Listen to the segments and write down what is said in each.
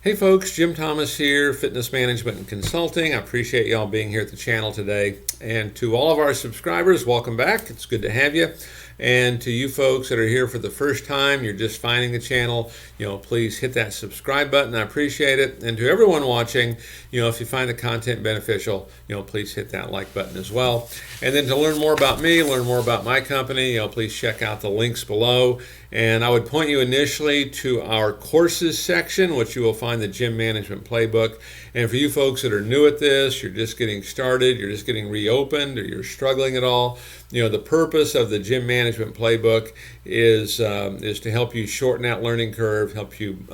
Hey folks, Jim Thomas here, Fitness Management and Consulting. I appreciate y'all being here at the channel today. And to all of our subscribers, welcome back. It's good to have you. And to you folks that are here for the first time, you're just finding the channel, please hit that subscribe button. I appreciate it. And to everyone watching, if you find the content beneficial, please hit that like button as well. And then to learn more about me, learn more about my company, please check out the links below. And I would point you initially to our courses section, which you will find the Gym Management Playbook. And for you folks that are new at this, you're just getting started, you're just getting reopened, or you're struggling at all, the purpose of the Gym Management Playbook is to help you shorten that learning curve, help you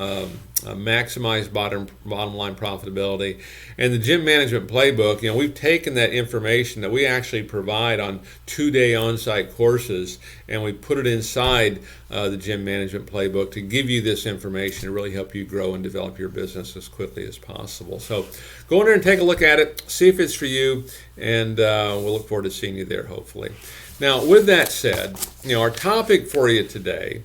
maximize bottom line profitability. And the Gym Management Playbook, we've taken that information that we actually provide on 2-day on-site courses, and we put it inside the Gym Management Playbook to give you this information to really help you grow and develop your business as quickly as possible. So go in there and take a look at it, see if it's for you, and we'll look forward to seeing you there, hopefully. Now, with that said, our topic for you today,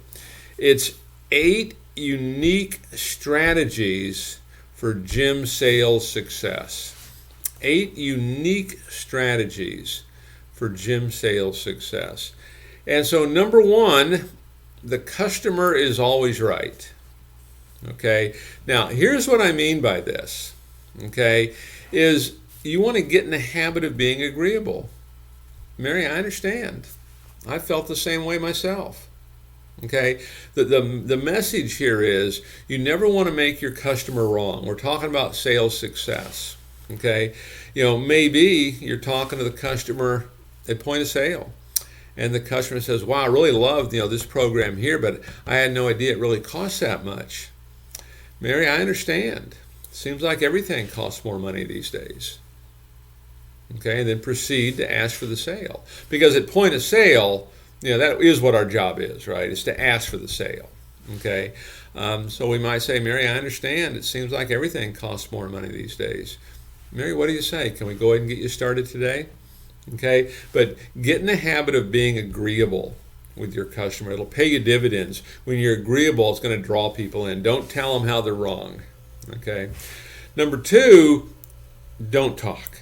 it's 8 unique strategies for gym sales success. 8 unique strategies for gym sales success. And so number 1, the customer is always right. Okay, now here's what I mean by this. Okay, is you want to get in the habit of being agreeable. Mary, I understand. I felt the same way myself. Okay, the message here is you never want to make your customer wrong. We're talking about sales success. Okay, maybe you're talking to the customer at point of sale, and the customer says, "Wow, I really loved this program here, but I had no idea it really costs that much." Mary, I understand. Seems like everything costs more money these days. Okay, and then proceed to ask for the sale, because at point of sale, that is what our job is, right? Is to ask for the sale. Okay, so we might say, "Mary, I understand. It seems like everything costs more money these days." Mary, what do you say? Can we go ahead and get you started today? Okay, but get in the habit of being agreeable with your customer. It'll pay you dividends. When you're agreeable, it's going to draw people in. Don't tell them how they're wrong. Okay, number 2, don't talk.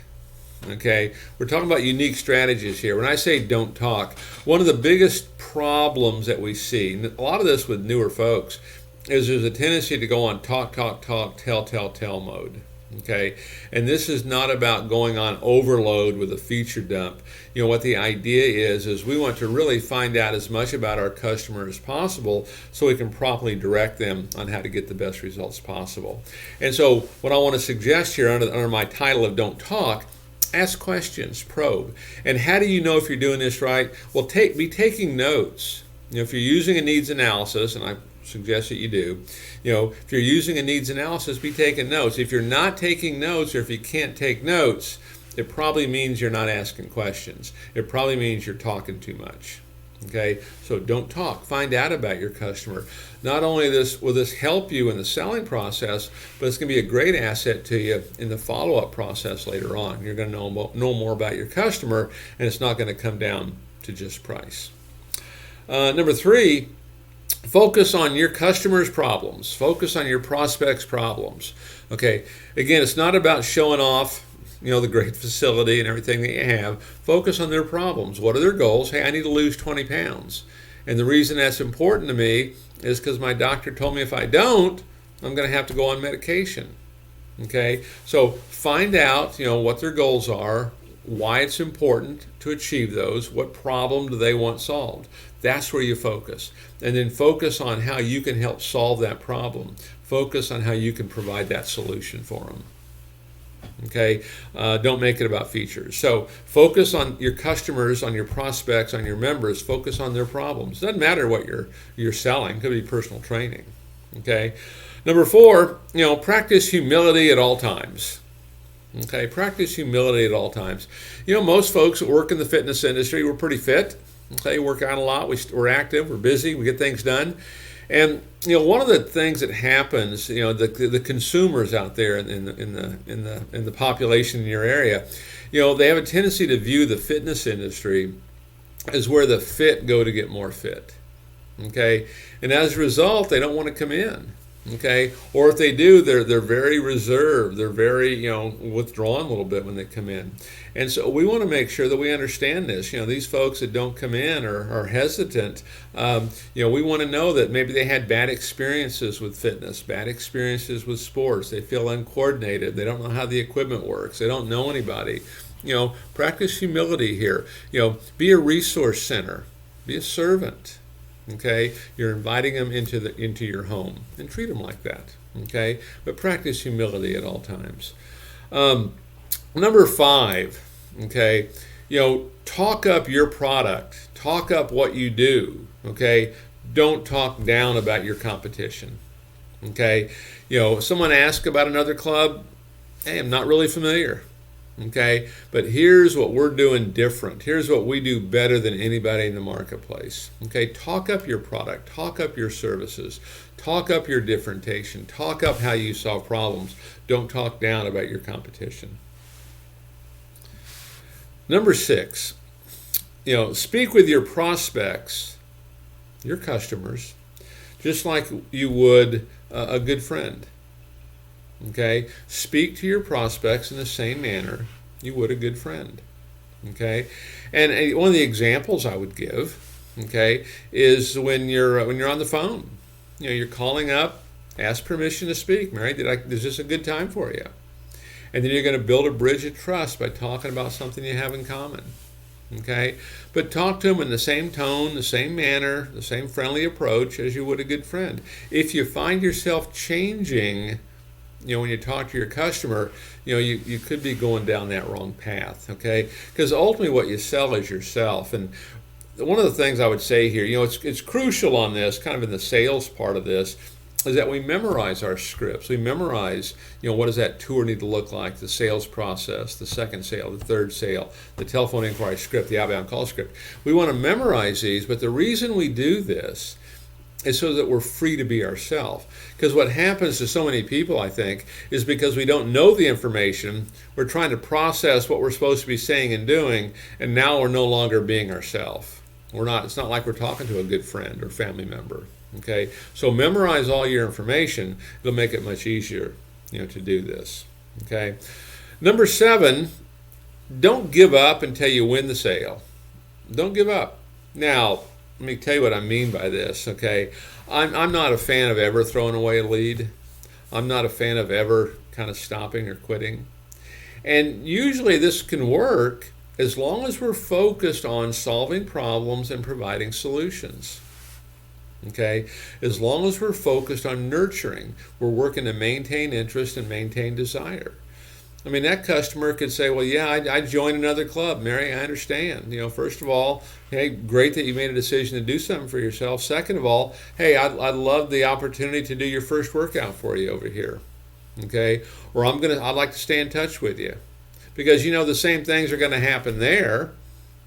Okay, we're talking about unique strategies here. When I say don't talk, one of the biggest problems that we see, and a lot of this with newer folks, is there's a tendency to go on talk, tell mode. Okay, and this is not about going on overload with a feature dump. What the idea is we want to really find out as much about our customer as possible so we can properly direct them on how to get the best results possible. And so what I want to suggest here under my title of Don't Talk, ask questions, probe. And how do you know if you're doing this right? Well, be taking notes. If you're using a needs analysis, and I suggest that you do, if you're using a needs analysis, be taking notes. If you're not taking notes, or if you can't take notes, it probably means you're not asking questions. It probably means you're talking too much. Okay, so don't talk. Find out about your customer. Not only will this help you in the selling process, but it's going to be a great asset to you in the follow-up process later on. You're going to know more about your customer, and it's not going to come down to just price. Number 3, focus on your customer's problems. Focus on your prospect's problems. Okay, again, it's not about showing off the great facility and everything that you have. Focus on their problems. What are their goals? Hey, I need to lose 20 pounds. And the reason that's important to me is because my doctor told me if I don't, I'm going to have to go on medication. Okay, so find out what their goals are, why it's important to achieve those, what problem do they want solved. That's where you focus. And then focus on how you can help solve that problem. Focus on how you can provide that solution for them. Okay, don't make it about features. So focus on your customers, on your prospects, on your members. Focus on their problems. Doesn't matter what you're selling. It could be personal training. Okay, number 4, practice humility at all times. Okay, practice humility at all times. Most folks that work in the fitness industry, we're pretty fit. Okay, work out a lot. We're active. We're busy. We get things done. And one of the things that happens, the consumers out there in the population in your area, they have a tendency to view the fitness industry as where the fit go to get more fit. Okay, and as a result, they don't want to come in. Okay, or if they do, they're very reserved. They're very, withdrawn a little bit when they come in. And so we want to make sure that we understand this. These folks that don't come in are hesitant. We want to know that maybe they had bad experiences with fitness, bad experiences with sports. They feel uncoordinated. They don't know how the equipment works. They don't know anybody. Practice humility here. Be a resource center. Be a servant. Okay, you're inviting them into your home, and treat them like that. Okay, but practice humility at all times. Number 5. Okay, talk up your product, talk up what you do. Okay, don't talk down about your competition. Okay, someone asks about another club. Hey, I'm not really familiar. Okay, but here's what we're doing different. Here's what we do better than anybody in the marketplace. Okay, talk up your product, talk up your services, talk up your differentiation, talk up how you solve problems. Don't talk down about your competition. Number 6, speak with your prospects, your customers, just like you would a good friend. Okay, speak to your prospects in the same manner you would a good friend. Okay, and one of the examples I would give, okay, is when you're on the phone. You're calling up, ask permission to speak. Mary, is this a good time for you? And then you're going to build a bridge of trust by talking about something you have in common. Okay, but talk to them in the same tone, the same manner, the same friendly approach as you would a good friend. If you find yourself changing, when you talk to your customer, you could be going down that wrong path, okay? Because ultimately what you sell is yourself. And one of the things I would say here, it's crucial on this, kind of in the sales part of this, is that we memorize our scripts. We memorize, what does that tour need to look like, the sales process, the second sale, the third sale, the telephone inquiry script, the outbound call script. We want to memorize these, but the reason we do this is so that we're free to be ourselves. Because what happens to so many people, I think, is because we don't know the information, we're trying to process what we're supposed to be saying and doing, and now we're no longer being ourselves. It's not like we're talking to a good friend or family member. Okay, so memorize all your information. It'll make it much easier, to do this. Okay, number 7, don't give up until you win the sale. Don't give up. Now, let me tell you what I mean by this. Okay, I'm not a fan of ever throwing away a lead. I'm not a fan of ever kind of stopping or quitting. And usually this can work as long as we're focused on solving problems and providing solutions. Okay, as long as we're focused on nurturing, we're working to maintain interest and maintain desire. I mean, that customer could say, well, yeah, I joined another club. Mary, I understand. First of all, hey, great that you made a decision to do something for yourself. Second of all, hey, I'd love the opportunity to do your first workout for you over here. Okay, or I'd like to stay in touch with you, because the same things are going to happen there.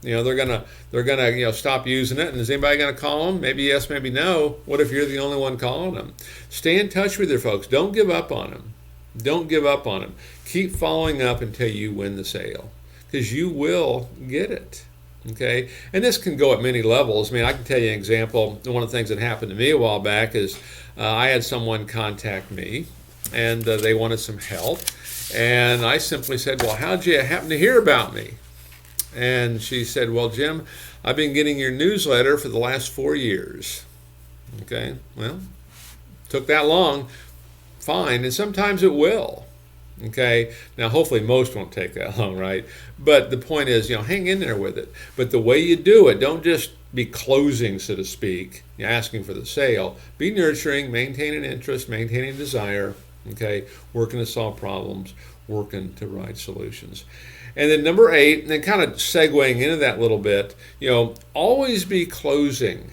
They're gonna stop using it, and is anybody gonna call them? Maybe yes, maybe no. What if you're the only one calling them? Stay in touch with your folks. Don't give up on them. Don't give up on them. Keep following up until you win the sale, because you will get it. Okay, and this can go at many levels. I mean, I can tell you an example. One of the things that happened to me a while back is I had someone contact me, and they wanted some help, and I simply said, well, how'd you happen to hear about me? And she said, well, Jim, I've been getting your newsletter for the last 4 years. Okay, well, took that long, fine, and sometimes it will. Okay, now hopefully most won't take that long, right? But the point is, hang in there with it. But the way you do it, don't just be closing, so to speak, asking for the sale. Be nurturing, maintaining interest, maintaining desire, okay, working to solve problems, working to provide solutions. And then number 8, and then kind of segueing into that a little bit, always be closing.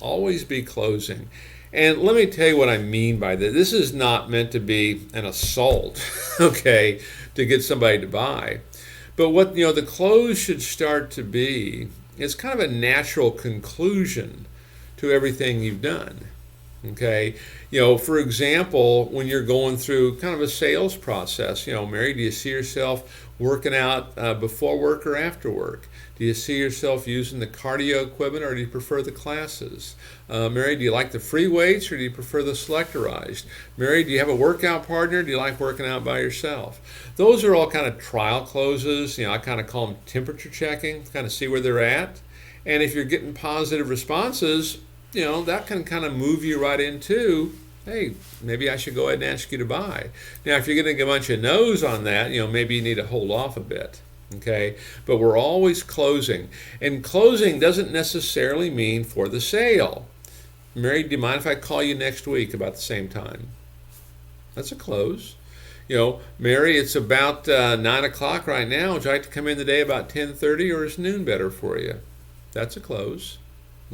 Always be closing. And let me tell you what I mean by that. This is not meant to be an assault, okay, to get somebody to buy. But what, the close should start to be is kind of a natural conclusion to everything you've done. Okay, for example, when you're going through kind of a sales process, Mary, do you see yourself working out before work or after work? Do you see yourself using the cardio equipment, or do you prefer the classes? Mary, do you like the free weights, or do you prefer the selectorized? Mary, do you have a workout partner? Do you like working out by yourself? Those are all kind of trial closes. I kind of call them temperature checking, kind of see where they're at. And if you're getting positive responses, that can kind of move you right into, hey, maybe I should go ahead and ask you to buy. Now, if you're getting a bunch of no's on that, maybe you need to hold off a bit. Okay, but we're always closing, and closing doesn't necessarily mean for the sale. Mary, do you mind if I call you next week about the same time? That's a close. Mary, it's about 9 o'clock right now. Would you like to come in today about 10:30, or is noon better for you? That's a close.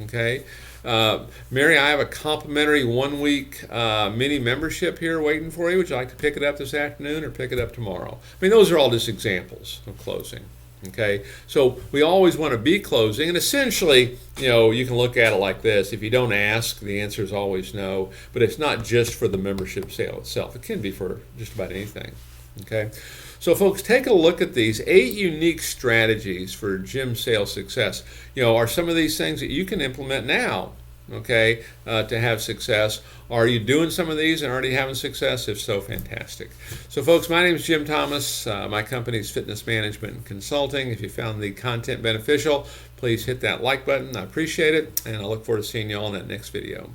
Okay, Mary, I have a complimentary 1-week mini membership here waiting for you. Would you like to pick it up this afternoon or pick it up tomorrow? I mean, those are all just examples of closing. Okay, so we always want to be closing, and essentially, you can look at it like this. If you don't ask, the answer is always no, but it's not just for the membership sale itself. It can be for just about anything. Okay, so folks, take a look at these 8 unique strategies for gym sales success. Are some of these things that you can implement now, okay, to have success? Are you doing some of these and already having success? If so, fantastic. So folks, my name is Jim Thomas. My company is Fitness Management and Consulting. If you found the content beneficial, please hit that like button. I appreciate it, and I look forward to seeing you all in that next video.